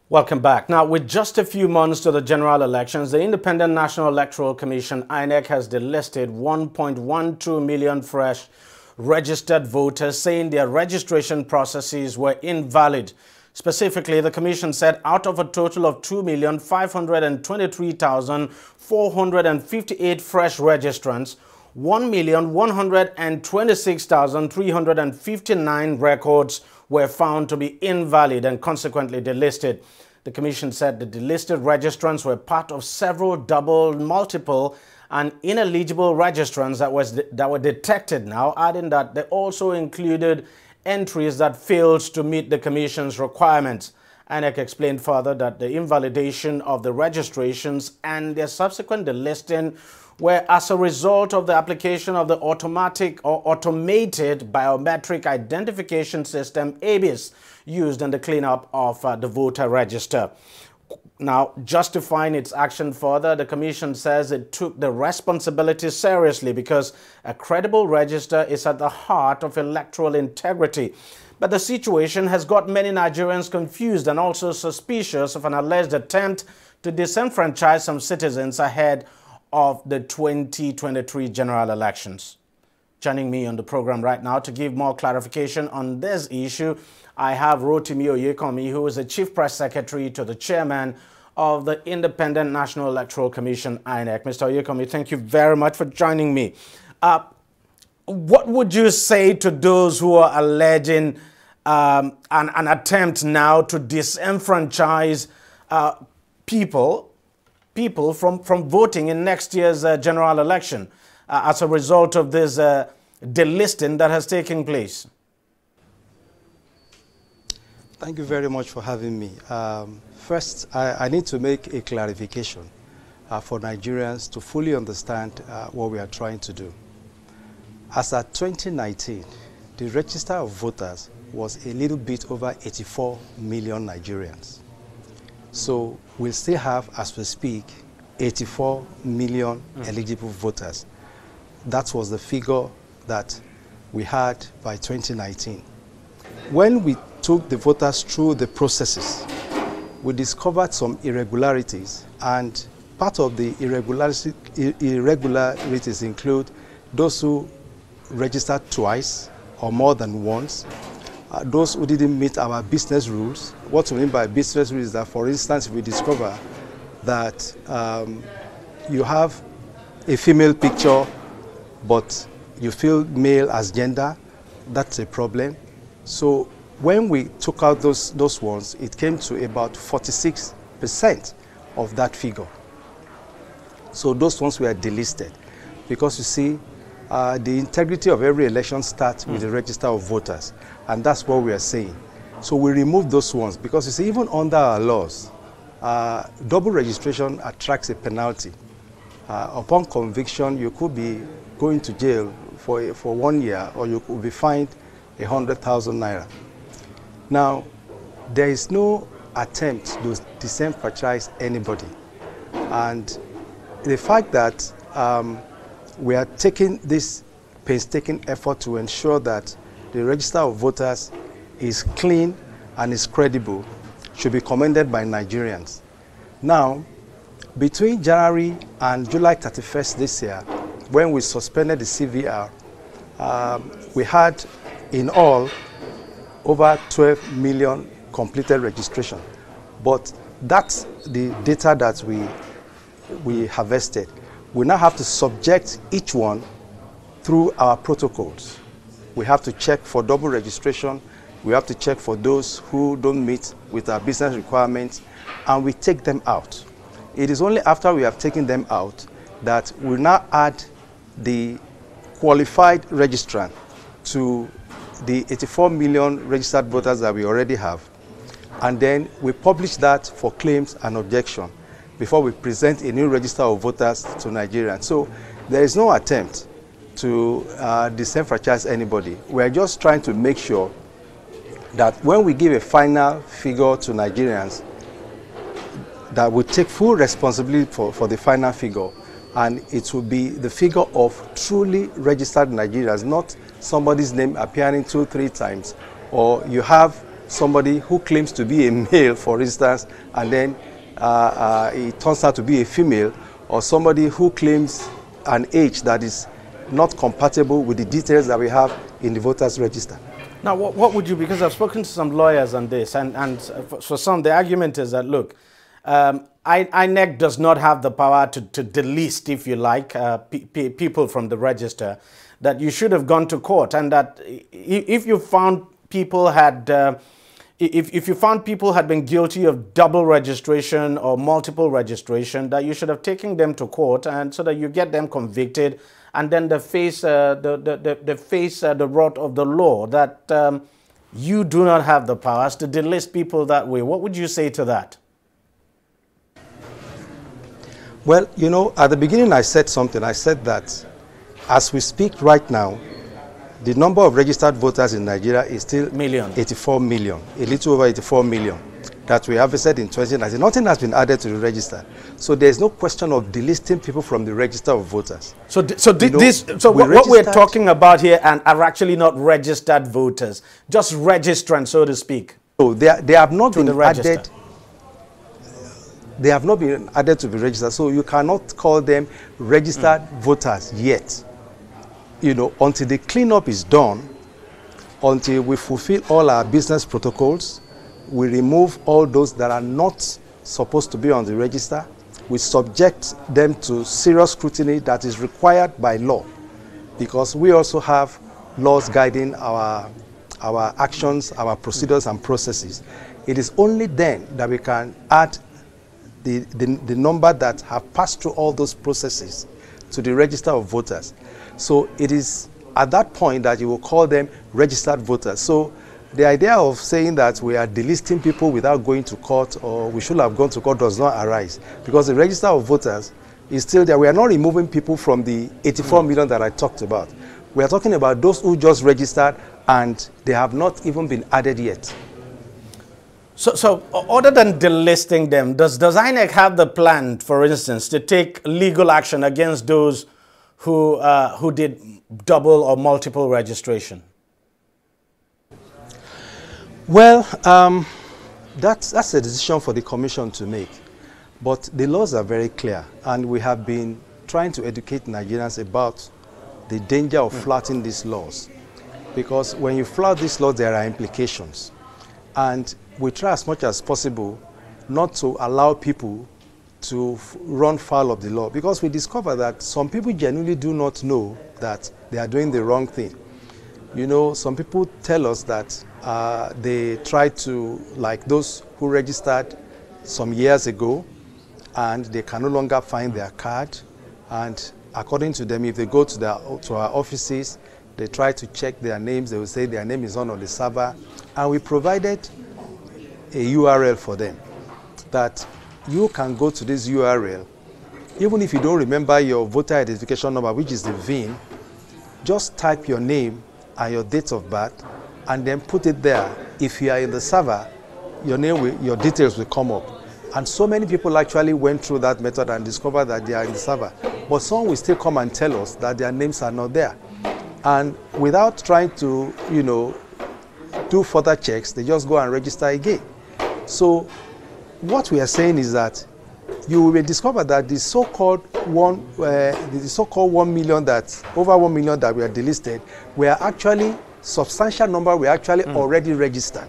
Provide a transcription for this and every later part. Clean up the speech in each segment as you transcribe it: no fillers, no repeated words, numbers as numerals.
Welcome back. Now, with just a few months to the general elections, the Independent National Electoral Commission, Inec, has delisted 1.12 million fresh registered voters, saying their registration processes were invalid. Specifically, the commission said out of a total of 2,523,458 fresh registrants, 1,126,359 records were found to be invalid and consequently delisted. The commission said the delisted registrants were part of several double, multiple, and ineligible registrants that were detected now, adding that they also included entries that failed to meet the commission's requirements. Inec explained further that the invalidation of the registrations and their subsequent delisting were as a result of the application of the automatic or automated biometric identification system, ABIS, used in the cleanup of the voter register. Now, justifying its action further, the commission says it took the responsibility seriously because a credible register is at the heart of electoral integrity. But the situation has got many Nigerians confused and also suspicious of an alleged attempt to disenfranchise some citizens ahead of the 2023 general elections. Joining me on the program right now to give more clarification on this issue, I have Rotimi Oyekomi, who is the Chief Press Secretary to the Chairman of the Independent National Electoral Commission, Inec. Mr. Oyekomi, thank you very much for joining me. What would you say to those who are alleging an attempt now to disenfranchise people from voting in next year's general election as a result of this delisting that has taken place? Thank you very much for having me. First, I need to make a clarification for Nigerians to fully understand what we are trying to do. As at 2019, the register of voters was a little bit over 84 million Nigerians. So we'll still have, as we speak, 84 million eligible voters. That was the figure that we had by 2019. When we took the voters through the processes, we discovered some irregularities, and part of the irregularities include those who registered twice or more than once, those who didn't meet our business rules. What we mean by business rules is that, for instance, if we discover that you have a female picture but you fill male as gender, that's a problem. So when we took out those ones, it came to about 46% of that figure. So those ones were delisted because, you see, the integrity of every election starts with the register of voters, and that's what we are saying. So we removed those ones because, you see, even under our laws, double registration attracts a penalty. Upon conviction, you could be going to jail for 1 year, or you could be fined 100,000 naira. Now, there is no attempt to disenfranchise anybody, and the fact that we are taking this painstaking effort to ensure that the register of voters is clean and is credible should be commended by Nigerians. Now, between January and July 31st this year, when we suspended the CVR, we had in all over 12 million completed registration. But that's the data that we harvested. We now have to subject each one through our protocols. We have to check for double registration. We have to check for those who don't meet with our business requirements, and we take them out. It is only after we have taken them out that we now add the qualified registrant to the 84 million registered voters that we already have. And then we publish that for claims and objection before we present a new register of voters to Nigerians. So there is no attempt to disenfranchise anybody. We are just trying to make sure that when we give a final figure to Nigerians, that we take full responsibility for the final figure, and it will be the figure of truly registered Nigerians, not somebody's name appearing 2-3 times, or you have somebody who claims to be a male, for instance, and then it turns out to be a female, or somebody who claims an age that is not compatible with the details that we have in the voters register. Now, what would you, because I've spoken to some lawyers on this, and for some, the argument is that, look, Inec does not have the power to delist, if you like, people from the register, that you should have gone to court, and that if you found people had, if you found people had been guilty of double registration or multiple registration, that you should have taken them to court, and so that you get them convicted, and then they face the wrath of the law, that you do not have the powers to delist people that way. What would you say to that? Well, you know, at the beginning I said something. I said that as we speak right now, the number of registered voters in Nigeria is still 84 million, a little over 84 million that we harvested in 2019. Nothing has been added to the register. So there's no question of delisting people from the register of voters. So what we're talking about here are actually not registered voters, just registrants, so to speak. So they have not been added. They have not been added to the register, so you cannot call them registered voters yet. You know, until the cleanup is done, until we fulfill all our business protocols, we remove all those that are not supposed to be on the register, we subject them to serious scrutiny that is required by law, because we also have laws guiding our actions, our procedures and processes. It is only then that we can add the number that have passed through all those processes to the register of voters. So it is at that point that you will call them registered voters. So the idea of saying that we are delisting people without going to court, or we should have gone to court, does not arise, because the register of voters is still there. We are not removing people from the 84 million that I talked about. We are talking about those who just registered and they have not even been added yet. So other than delisting them, does Inec have the plan, for instance, to take legal action against those who did double or multiple registration? Well, that's a decision for the Commission to make. But the laws are very clear, and we have been trying to educate Nigerians about the danger of flouting these laws. Because when you flout these laws, there are implications. And we try as much as possible not to allow people to run foul of the law, because we discover that some people genuinely do not know that they are doing the wrong thing. You know, some people tell us that they try to, like those who registered some years ago, and they can no longer find their card. And according to them, if they go to our offices, they try to check their names. They will say their name is on the server. And we provided a URL for them that you can go to this URL. Even if you don't remember your voter identification number, which is the VIN, just type your name and your date of birth and then put it there. If you are in the server, your details will come up. And so many people actually went through that method and discovered that they are in the server. But some will still come and tell us that their names are not there. And without trying to, you know, do further checks, they just go and register again. So what we are saying is that you will discover that the so-called 1 million that, over 1 million that we are delisted, we are actually, substantial number we actually already registered.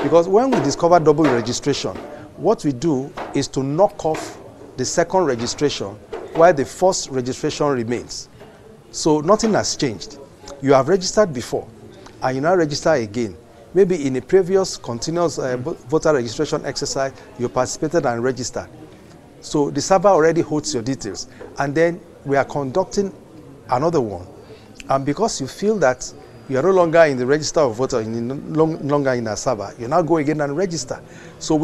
Because when we discover double registration, what we do is to knock off the second registration while the first registration remains. So nothing has changed. You have registered before and you now register again. Maybe in a previous continuous voter registration exercise, you participated and registered. So the server already holds your details. And then we are conducting another one. And because you feel that you are no longer in the register of voters, no longer in a server, you now go again and register. So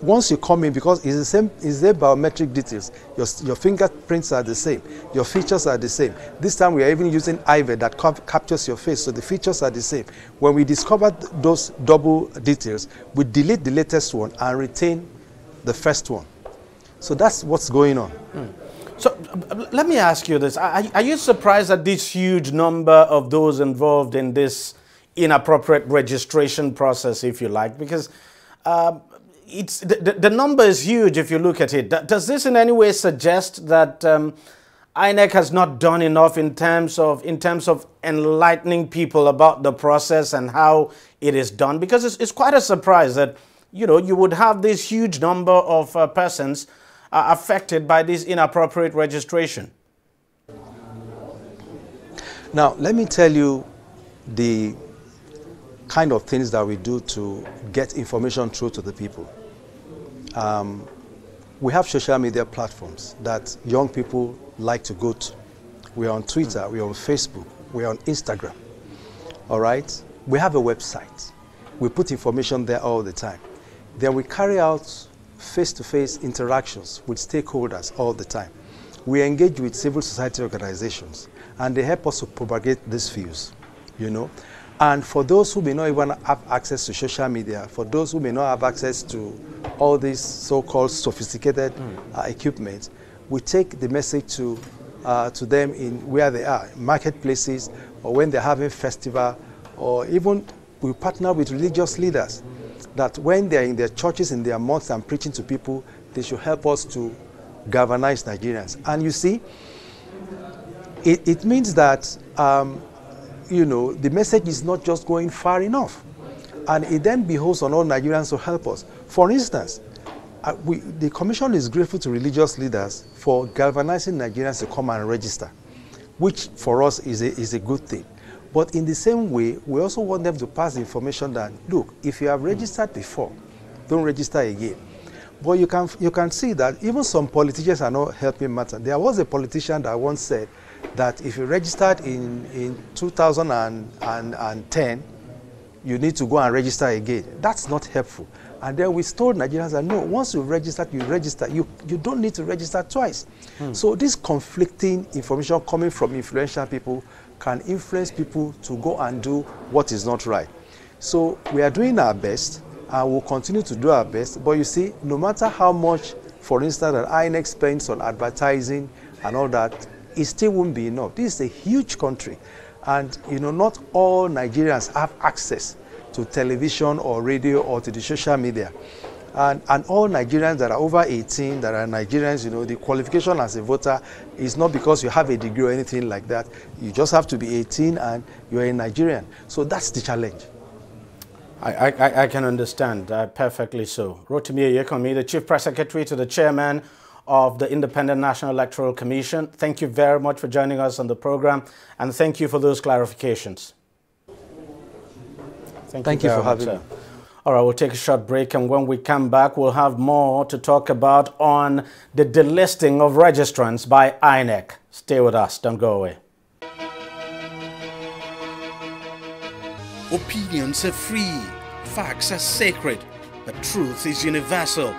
once you come in, because it's the same biometric details, your fingerprints are the same, your features are the same. This time we are even using Invalid that captures your face, so the features are the same. When we discovered those double details, we delete the latest one and retain the first one. So that's what's going on. So let me ask you this. Are you surprised at this huge number of those involved in this inappropriate registration process, if you like, because it's the number is huge if you look at it. Does this in any way suggest that Inec has not done enough in terms of enlightening people about the process and how it is done? Because it's quite a surprise that, you know, you would have this huge number of persons affected by this inappropriate registration. Now, let me tell you the kind of things that we do to get information through to the people. We have social media platforms that young people like to go to. We're on Twitter, we're on Facebook, we're on Instagram. All right? We have a website. We put information there all the time. Then we carry out face-to-face interactions with stakeholders all the time. We engage with civil society organizations, and they help us to propagate these views, you know. And for those who may not even have access to social media, for those who may not have access to all these so-called sophisticated equipment, we take the message to them in where they are, marketplaces, or when they're having festival, or even we partner with religious leaders that when they're in their churches, in their mosques and preaching to people, they should help us to galvanize Nigerians. And you see, it means that you know, the message is not just going far enough. And it then behoves on all Nigerians to help us. For instance, the Commission is grateful to religious leaders for galvanizing Nigerians to come and register, which for us is a good thing. But in the same way, we also want them to pass the information that, look, if you have registered before, don't register again. But you can see that even some politicians are not helping matter. There was a politician that once said that if you registered in 2010, you need to go and register again. That's not helpful. And then we told Nigerians that no, once you register, you register. You don't need to register twice. So this conflicting information coming from influential people can influence people to go and do what is not right. So we are doing our best, and we'll continue to do our best. But you see, no matter how much, for instance, that Inec spends on advertising and all that, it still won't be enough. This is a huge country. And, you know, not all Nigerians have access to television or radio or to the social media. And all Nigerians that are over 18, that are Nigerians, you know, the qualification as a voter is not because you have a degree or anything like that. You just have to be 18 and you're a Nigerian. So that's the challenge. I can understand, perfectly so. Rotimi Yekomi, the Chief Press Secretary to the Chairman of the Independent National Electoral Commission, thank you very much for joining us on the program, and thank you for those clarifications. Thank you for having me. All right, we'll take a short break, and when we come back, we'll have more to talk about on the delisting of registrants by Inec. Stay with us, don't go away. Opinions are free, facts are sacred, but truth is universal.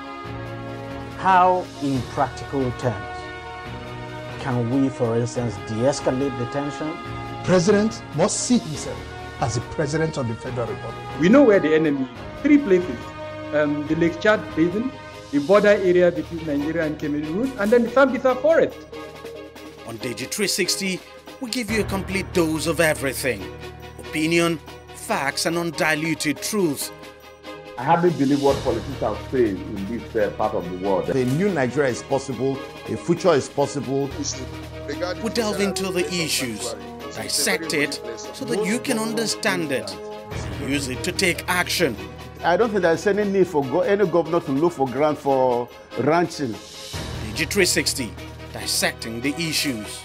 How, in practical terms, can we, for instance, de-escalate the tension? President must see himself as the President of the Federal Republic. We know where the enemy is. 3 places. The Lake Chad Basin, the border area between Nigeria and Cameroon, and then the Sambisa Forest. On DEJI360, we give you a complete dose of everything. Opinion, facts, and undiluted truth. I hardly believe what politicians say in this part of the world. A new Nigeria is possible, a future is possible. We delve into the issues, dissect it so that you can understand it, use it to take action. I don't think there's any need for any governor to look for grant for ranching. DEJI360, dissecting the issues.